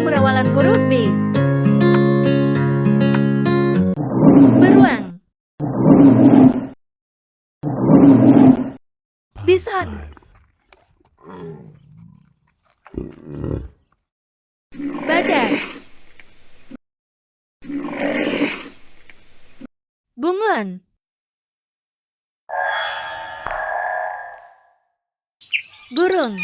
perawalan huruf B. Beruang. Bison. Badak. Bunglon. Burung.